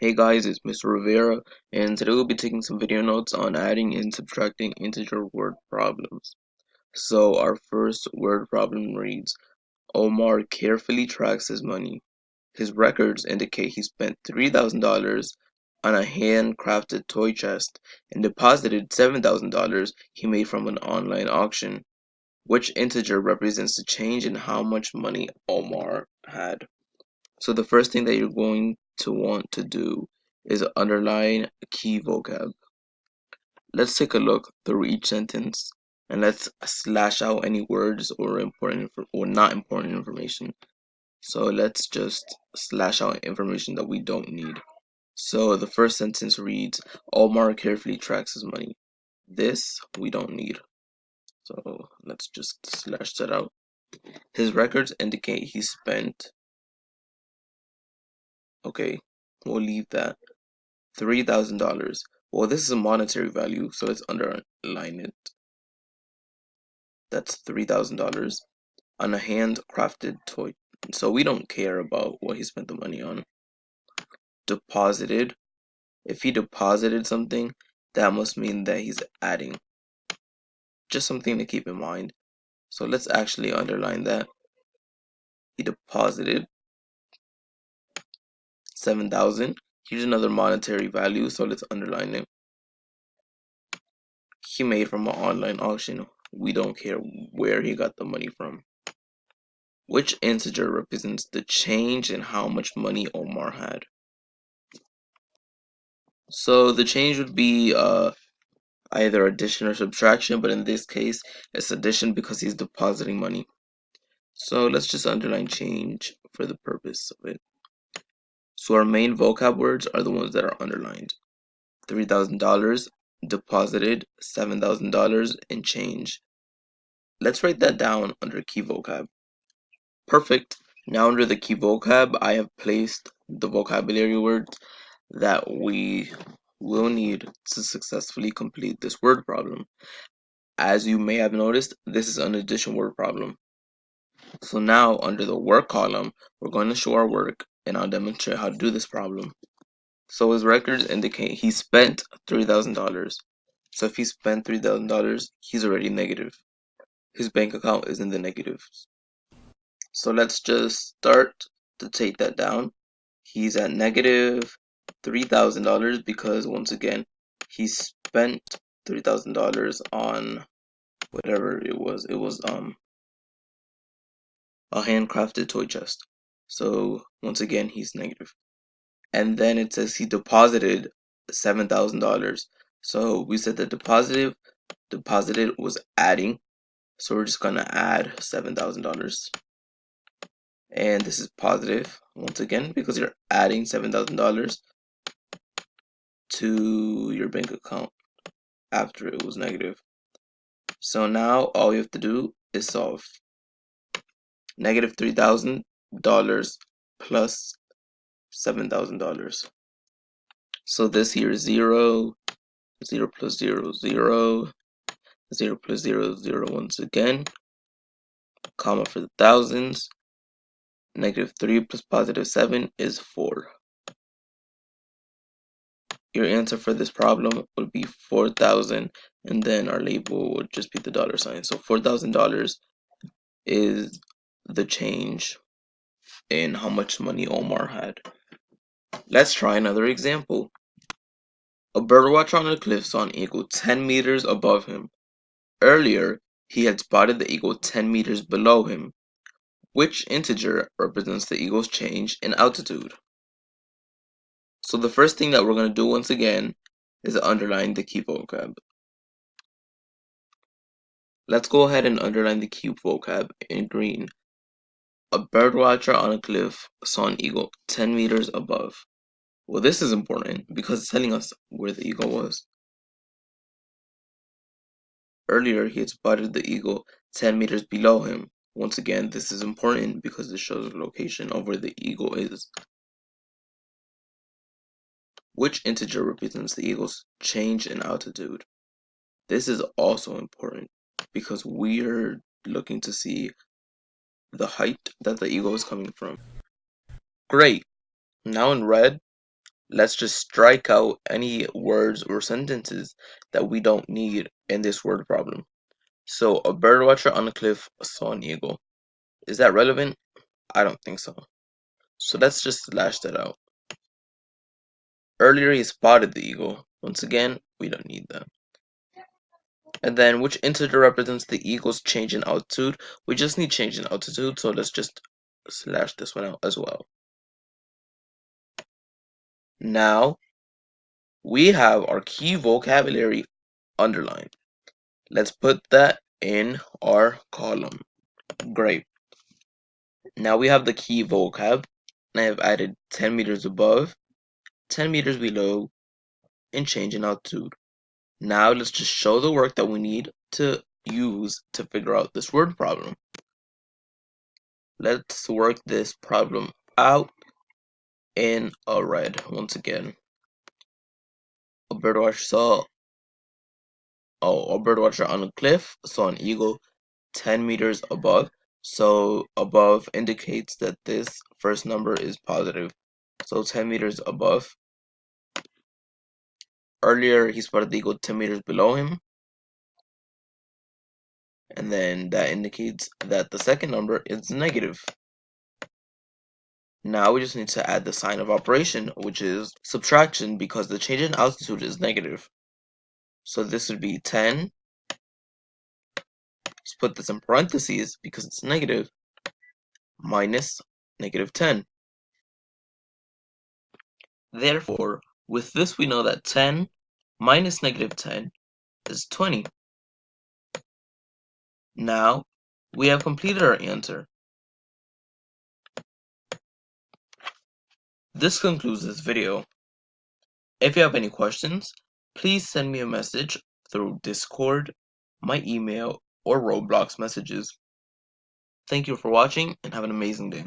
Hey guys, it's Mr. Rivera, and today we'll be taking some video notes on adding and subtracting integer word problems. So our first word problem reads, Omar carefully tracks his money. His records indicate he spent $3,000 on a handcrafted toy chest and deposited $7,000 he made from an online auction. Which integer represents the change in how much money Omar had? So the first thing that you're going to want to do is underline key vocab. Let's take a look through each sentence and let's slash out any words or not important information. So let's just slash out information that we don't need. So the first sentence reads, Omar carefully tracks his money. This we don't need. So let's just slash that out. His records indicate he spent, okay, we'll leave that. $3,000. Well, this is a monetary value, so let's underline it. That's $3,000 on a handcrafted toy. So we don't care about what he spent the money on. Deposited. If he deposited something, that must mean that he's adding. Just something to keep in mind. So let's actually underline that. He deposited 7,000. Here's another monetary value, so let's underline it. He made from an online auction. We don't care where he got the money from. Which integer represents the change in how much money Omar had? So the change would be either addition or subtraction, but in this case, it's addition because he's depositing money. So let's just underline change for the purpose of it. So our main vocab words are the ones that are underlined. $3,000, deposited, $7,000, and change. Let's write that down under key vocab. Perfect. Now under the key vocab, I have placed the vocabulary words that we will need to successfully complete this word problem. As you may have noticed, this is an addition word problem. So now under the work column, we're going to show our work and I'll demonstrate how to do this problem. So his records indicate he spent $3,000. So if he spent $3,000, he's already negative. His bank account is in the negatives. So let's just start to take that down. He's at negative $3,000 because once again, he spent $3,000 on whatever it was. It was a handcrafted toy chest. So once again, he's negative. And then it says he deposited $7,000. So we said the deposited was adding. So we're just gonna add $7,000. And this is positive once again because you're adding $7,000 to your bank account after it was negative. So now all you have to do is solve. Negative $3,000 plus $7,000. So this here is 0, 0 plus 0, 0, 0 plus 0, 0 once again, comma for the thousands. Negative 3 plus positive 7 is 4. Your answer for this problem would be 4,000, and then our label would just be the dollar sign. So $4,000 is the change in how much money Omar had. Let's try another example. A birdwatcher on a cliff saw an eagle 10 meters above him. Earlier, he had spotted the eagle 10 meters below him. Which integer represents the eagle's change in altitude? So the first thing that we're going to do once again is underline the key vocab. Let's go ahead and underline the key vocab in green. A birdwatcher on a cliff saw an eagle 10 meters above. Well, this is important because it's telling us where the eagle was. Earlier, he had spotted the eagle 10 meters below him. Once again, this is important because it shows the location of where the eagle is. Which integer represents the eagle's change in altitude? This is also important because we're looking to see the height that the eagle is coming from. Great. Now in red, let's just strike out any words or sentences that we don't need in this word problem. So a birdwatcher on a cliff saw an eagle. Is that relevant? I don't think so. So let's just slash that out. Earlier he spotted the eagle. Once again, we don't need that. And then which integer represents the eagle's change in altitude? We just need change in altitude, so let's just slash this one out as well. Now we have our key vocabulary underlined. Let's put that in our column. Great. Now we have the key vocab, and I have added 10 meters above, 10 meters below, and change in altitude. Now let's just show the work that we need to use to figure out this word problem. Let's work this problem out in a red once again. A birdwatcher on a cliff saw an eagle 10 meters above. So above indicates that this first number is positive. So 10 meters above. Earlier he spotted the eagle 10 meters below him. And then that indicates that the second number is negative. Now we just need to add the sign of operation, which is subtraction, because the change in altitude is negative. So this would be 10. Let's put this in parentheses because it's negative, minus negative 10. Therefore, with this we know that 10 minus negative 10 is 20. Now, we have completed our answer. This concludes this video. If you have any questions, please send me a message through Discord, my email, or Roblox messages. Thank you for watching and have an amazing day.